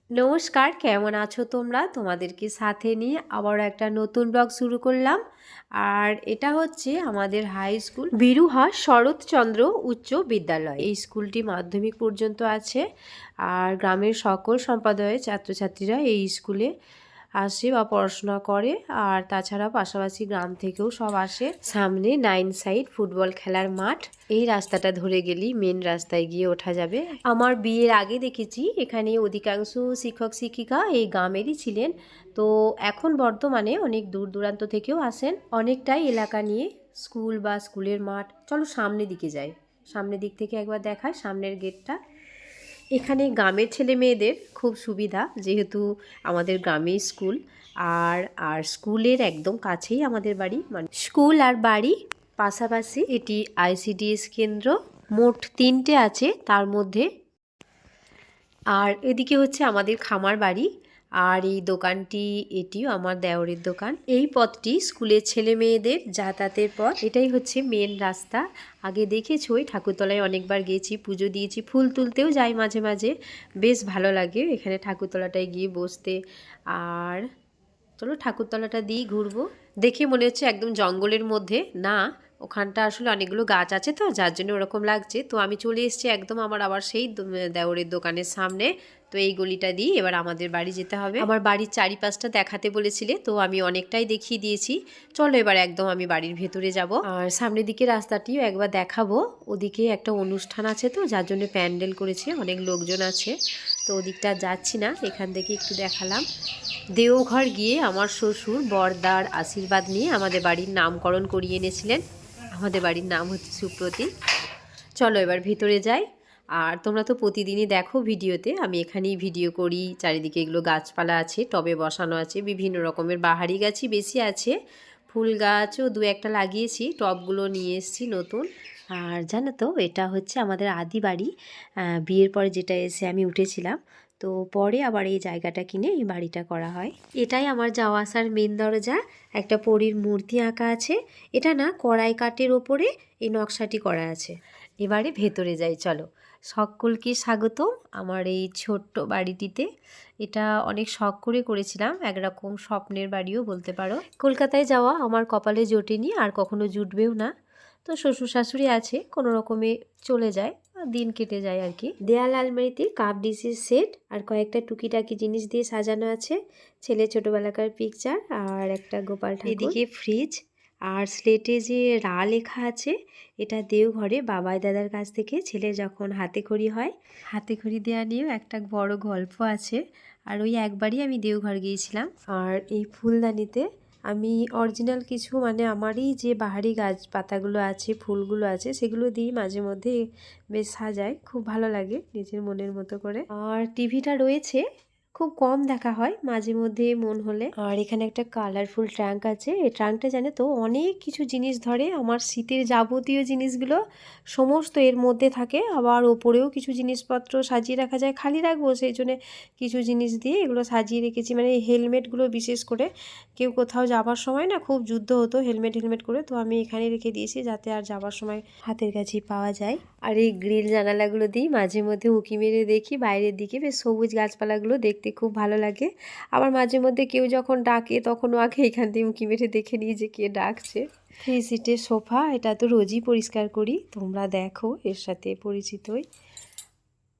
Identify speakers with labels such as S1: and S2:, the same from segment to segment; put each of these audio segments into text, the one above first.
S1: নমস্কার, কেমন আছো তোমরা? তোমাদেরকে সাথে নিয়ে আবারও একটা নতুন ব্লগ শুরু করলাম। আর এটা হচ্ছে আমাদের হাই স্কুল বীরুহা শরৎচন্দ্র উচ্চ বিদ্যালয়। এই স্কুলটি মাধ্যমিক পর্যন্ত আছে। আর গ্রামের সকল সম্প্রদায়ের ছাত্রছাত্রীরা এই স্কুলে আসে বা পড়াশোনা করে। আর তাছাড়া পাশাপাশি গ্রাম থেকেও সব আসে। সামনে 9 সাইড ফুটবল খেলার মাঠ। এই রাস্তাটা ধরে গেলেই মেন রাস্তায় গিয়ে ওঠা যাবে। আমার বিয়ের আগে দেখেছি এখানে অধিকাংশ শিক্ষক শিক্ষিকা এই গ্রামেরই ছিলেন। তো এখন বর্তমানে অনেক দূর দূরান্ত থেকেও আসেন। অনেকটাই এলাকা নিয়ে স্কুল বা স্কুলের মাঠ। চলো সামনের দিকে যাই, সামনের দিক থেকে একবার দেখায় সামনের গেটটা। এখানে গ্রামের ছেলে মেয়েদের খুব সুবিধা, যেহেতু আমাদের গ্রামে স্কুল। আর স্কুলের একদম কাছেই আমাদের বাড়ি, মানে স্কুল আর বাড়ি পাশাপাশি। এটি আইসিডিএস কেন্দ্র, মোট 3টে আছে তার মধ্যে। আর এদিকে হচ্ছে আমাদের খামার বাড়ি। আর এই দোকানটি, এটিও আমার দেওরের দোকান। এই পথটি স্কুলের ছেলে মেয়েদের যাতায়াতের পথ। এটাই হচ্ছে মেন রাস্তা। আগে দেখেছো ওই ঠাকুরতলায় অনেকবার গেছি, পুজো দিয়েছি, ফুল তুলতেও যাই মাঝে মাঝে। বেশ ভালো লাগে এখানে ঠাকুরতলাটায় গিয়ে বসতে। আর চলো ঠাকুরতলাটা দিয়ে ঘুরবো। দেখে মনে হচ্ছে একদম জঙ্গলের মধ্যে না, ওখানটা আসলে অনেকগুলো গাছ আছে তো যার জন্য ওরকম লাগছে। তো আমি চলে এসেছি একদম আমার আবার সেই দেওরের দোকানের সামনে। তো এই গলিটা দিয়ে এবার আমাদের বাড়ি যেতে হবে। আমার বাড়ির চারিপাশটা দেখাতে বলেছিলে, তো আমি অনেকটাই দেখিয়ে দিয়েছি। চলো এবার একদম আমি বাড়ির ভেতরে যাব। আর সামনের দিকে রাস্তাটিও একবার দেখাবো। ওদিকে একটা অনুষ্ঠান আছে তো যার জন্য প্যান্ডেল করেছে, অনেক লোকজন আছে। তো ওদিকটা যাচ্ছি না, এখান থেকে একটু দেখালাম। দেওঘর গিয়ে আমার শ্বশুর বরদার আশীর্বাদ নিয়ে আমাদের বাড়ির নামকরণ করিয়ে এনেছিলেন। আমাদের বাড়ির নাম হচ্ছে সুপ্রতি। চলো এবার ভিতরে যাই। আর তোমরা তো প্রতিদিনই দেখো ভিডিওতে, আমি এখানেই ভিডিও করি। চারিদিকে এগুলো গাছপালা আছে, টবে বসানো আছে, বিভিন্ন রকমের বাহারি গাছই বেশি আছে। ফুল গাছও 2-1টা লাগিয়েছি, টবগুলো নিয়ে এসেছি নতুন। আর জানো তো এটা হচ্ছে আমাদের আদি বাড়ি। বিয়ের পরে যেটা এসে আমি উঠেছিলাম। তো পরে আবার এই জায়গাটা কিনে এই বাড়িটা করা হয়। এটাই আমার যাওয়া আসার মেন দরজা। একটা পরীর মূর্তি আঁকা আছে। এটা না কড়াই কাঠের ওপরে এই নকশাটি করা আছে। এবারে ভেতরে যাই চলো। সকলকে স্বাগতম আমার এই ছোট্ট বাড়িটিতে। এটা অনেক শখ করে করেছিলাম, একরকম স্বপ্নের বাড়িও বলতে পারো। কলকাতায় যাওয়া আমার কপালে জোটেনি, আর কখনো জুটবেও না। তো শ্বশুর শাশুড়ি আছে, কোনো রকমে চলে যায়, দিন কেটে যায় আর কি। দেয়াল আলমারিতে কাপ ডিশের সেট আর কয়েকটা টুকিটাকি জিনিস দিয়ে সাজানো আছে। ছেলে ছোটবেলাকার পিকচার আর একটা গোপাল ঠাকুর। এদিকে ফ্রিজ আর স্লেটে যে রা লেখা আছে, এটা দেওঘরে বাবাই দাদার কাছ থেকে ছেলে যখন হাতে খড়ি হয়, হাতে খড়ি দেওয়া নিয়েও একটা বড় গল্প আছে। আর ওই একবারই আমি দেওঘর গিয়েছিলাম। আর এই ফুলদানিতে আমি অরিজিনাল কিছু, মানে আমারই যে বাহারি গাছ পাতাগুলো আছে, ফুলগুলো আছে, সেগুলো দিয়ে মাঝে মধ্যে বেশ সাজাই। খুব ভালো লাগে নিজের মনের মতো করে। আর টিভিটা রয়েছে, খুব কম দেখা হয়, মাঝে মধ্যে মন হলে। আর এখানে একটা কালারফুল ট্রাঙ্ক আছে। এই ট্রাঙ্কটা জানে তো অনেক কিছু জিনিস ধরে। আমার শীতের যাবতীয় জিনিসগুলো সমস্ত এর মধ্যে থাকে। আবার ওপরেও কিছু জিনিসপত্র সাজিয়ে রাখা যায়, খালি রাখবো সেই জন্য কিছু জিনিস দিয়ে এগুলো সাজিয়ে রেখেছি। মানে হেলমেটগুলো বিশেষ করে, কেউ কোথাও যাবার সময় না খুব যুদ্ধ হতো হেলমেট করে, তো আমি এখানে রেখে দিয়েছি যাতে আর যাবার সময় হাতের কাছেই পাওয়া যায়। আর এই গ্রিল জানালাগুলো দিয়ে মাঝে মধ্যে উঁকি মেরে দেখি বাইরের দিকে, বেশ সবুজ গাছপালাগুলো দেখতে খুব ভালো লাগে। আবার মাঝে মধ্যে কেউ যখন ডাকে তখনও আগে এখান থেকে উঁকি মেরে দেখে নিই যে কে ডাকছে। 3 সিটের সোফা, এটা তো রোজই পরিষ্কার করি, তোমরা দেখো এর সাথে পরিচিতই।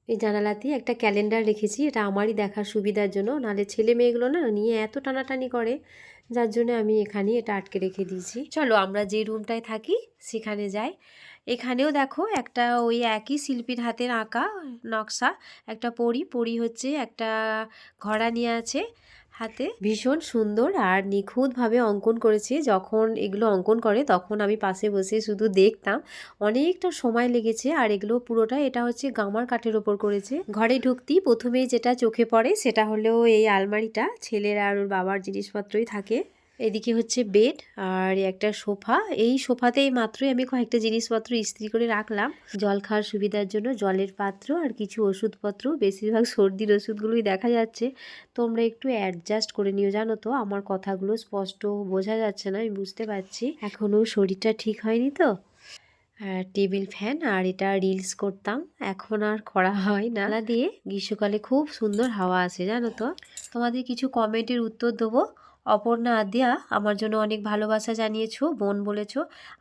S1: এই জানালাতেই একটা ক্যালেন্ডার রেখেছি, এটা আমারই দেখার সুবিধার জন্য, নাহলে ছেলে মেয়েগুলো না নিয়ে এত টানাটানি করে, যার জন্য আমি এখানেই এটা আটকে রেখে দিয়েছি। চলো আমরা যে রুমটায় থাকি সেখানে যাই। এখানেও দেখো একটা ওই একই শিল্পীর হাতের আঁকা নকশা, একটা পরী হচ্ছে একটা ঘোড়া নিয়ে আছে হাতে, ভীষণ সুন্দর আর নিখুঁতভাবে অঙ্কন করেছে। যখন এগুলো অঙ্কন করে তখন আমি পাশে বসে শুধু দেখতাম, অনেকটা সময় লেগেছে। আর এগুলো পুরোটা, এটা হচ্ছে গামার কাঠের ওপর করেছে। ঘরে ঢুকতেই প্রথমেই যেটা চোখে পড়ে সেটা হলো এই আলমারিটা, ছেলের আর ওর বাবার জিনিসপত্রই থাকে। এদিকে হচ্ছে বেড আর একটা সোফা। এই সোফাতেই মাত্রই আমি কয়েকটা জিনিসপত্র ইস্ত্রি করে রাখলাম জল খাওয়ার সুবিধার জন্য, জলের পাত্র আর কিছু ওষুধপত্র, বেশিরভাগ সর্দির ওষুধগুলোই দেখা যাচ্ছে। তোমরা একটু অ্যাডজাস্ট করে নিও, জানো তো আমার কথাগুলো স্পষ্ট বোঝা যাচ্ছে না, আমি বুঝতে পারছি এখনও শরীরটা ঠিক হয়নি তো। টেবিল ফ্যান, আর এটা রিলস করতাম, এখন আর করা হয় না। জানলা দিয়ে গ্রীষ্মকালে খুব সুন্দর হাওয়া আসে জানো তো। তোমাদের কিছু কমেন্টের উত্তর দেবো। অপর্ণা আদ্যা আমার জন্য অনেক ভালোবাসা জানিয়েছো, বোন বলেছো,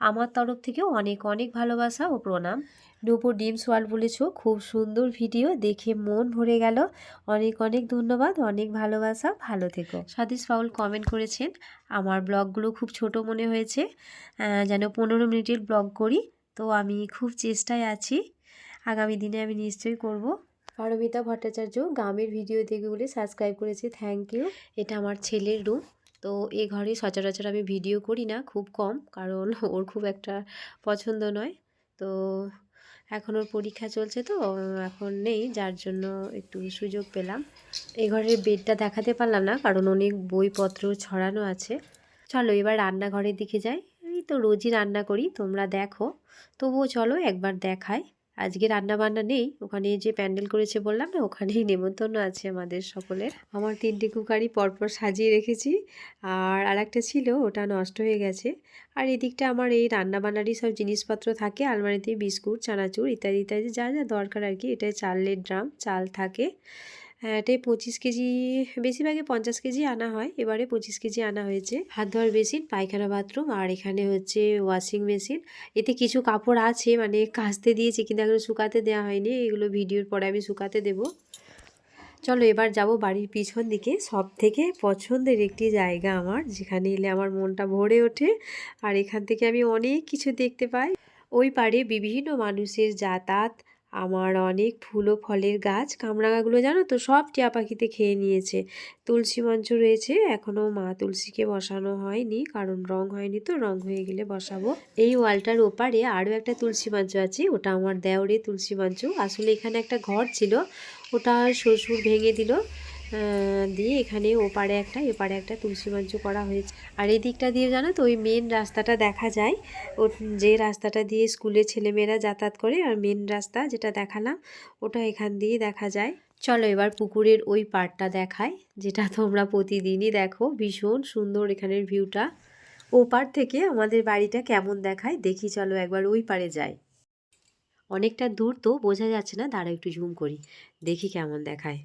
S1: আমার তরফ থেকেও অনেক অনেক ভালোবাসা ও প্রণাম। নূপুর ডিমস ওয়ার্ল্ড বলেছো খুব সুন্দর ভিডিও, দেখে মন ভরে গেল, অনেক অনেক ধন্যবাদ, অনেক ভালোবাসা, ভালো থেকো। সাদিস পাউল কমেন্ট করেছেন আমার ব্লগগুলো খুব ছোট মনে হয়েছে, যেন 15 মিনিটের ব্লগ করি। তো আমি খুব চেষ্টায় আছি, আগামী দিনে আমি নিশ্চয়ই করব। পারমিতা ভট্টাচার্য গ্রামের ভিডিও দেখবে বলে সাবস্ক্রাইব করেছে, থ্যাংক ইউ। এটা আমার ছেলের রুম। তো এ ঘরে সচরাচর আমি ভিডিও করি না, খুব কম, কারণ ওর খুব একটা পছন্দ নয়। তো এখন ওর পরীক্ষা চলছে, তো এখন নেই, যার জন্য একটু সুযোগ পেলাম। এই ঘরের বেডটা দেখাতে পারলাম না, কারণ অনেক বইপত্র ছড়ানো আছে। চলো এবার রান্নাঘরের দিকে যাই। এই তো রোজই রান্না করি, তোমরা দেখো, তবুও চলো একবার দেখাই। আজকে রান্না বান্না নেই, ওখানে যে প্যান্ডেল করেছে বললাম না, ওখানেই নেমন্তন্ন আছে আমাদের সকলের। আমার 3টে কুকারি পরপর সাজিয়ে রেখেছি, আর একটা ছিল, ওটা নষ্ট হয়ে গেছে। আর এদিকটা আমার এই রান্না বান্নারই সব জিনিসপত্র থাকে আলমারিতে, বিস্কুট, চানাচুর ইত্যাদি ইত্যাদি যা যা দরকার আর কি। এটাই চালের ড্রাম, চাল থাকে। এটাই 25 কেজি, বেশিরভাগই 50 কেজি আনা হয়, এবারে 25 কেজি আনা হয়েছে। হাত ধোয়ার বেসিন, পায়খানা বাথরুম, আর এখানে হচ্ছে ওয়াশিং মেশিন। এতে কিছু কাপড় আছে, মানে কাচতে দিয়েছি কিন্তু এখনো শুকাতে দেওয়া হয়নি, এগুলো ভিডিওর পরে আমি শুকাতে দেব। চলো এবার যাব বাড়ির পিছন দিকে, সব থেকে পছন্দের একটি জায়গা আমার, যেখানে এলে আমার মনটা ভরে ওঠে, আর এখান থেকে আমি অনেক কিছু দেখতে পাই। ওই পাড়ে বিভিন্ন মানুষের যাতায়াত, আমার অনেক ফুল ও ফলের গাছ, কামরাঙাগুলো জানো তো সব টিয়া পাখিতে খেয়ে নিয়েছে। তুলসী মঞ্চ রয়েছে, এখনও মা তুলসীকে বসানো হয়নি, কারণ রং হয়নি, তো রং হয়ে গেলে বসাবো। এই ওয়ালটার ওপারে আরও একটা তুলসী মঞ্চ আছে, ওটা আমার দেওরের তুলসী মঞ্চ। আসলে এখানে একটা ঘর ছিল, ওটা শ্বশুর ভেঙে দিল, দিয়ে এখানে ওপারে একটা এপারে একটা তুলসী মঞ্চ করা হয়েছে। আর এই দিকটা দিয়ে জানো তো ওই মেন রাস্তাটা দেখা যায়, ও যে রাস্তাটা দিয়ে স্কুলের ছেলেমেয়েরা যাতায়াত করে, আর মেন রাস্তা যেটা দেখালাম ওটা এখান দিয়ে দেখা যায়। চলো এবার পুকুরের ওই পাড়টা দেখাই, যেটা তোমরা প্রতিদিনই দেখো, ভীষণ সুন্দর এখানের ভিউটা। ও পাড় থেকে আমাদের বাড়িটা কেমন দেখায় দেখি, চলো একবার ওই পাড়ে যাই। অনেকটা দূর তো বোঝা যাচ্ছে না, দাঁড়া একটু জুম করি, দেখি কেমন দেখায়।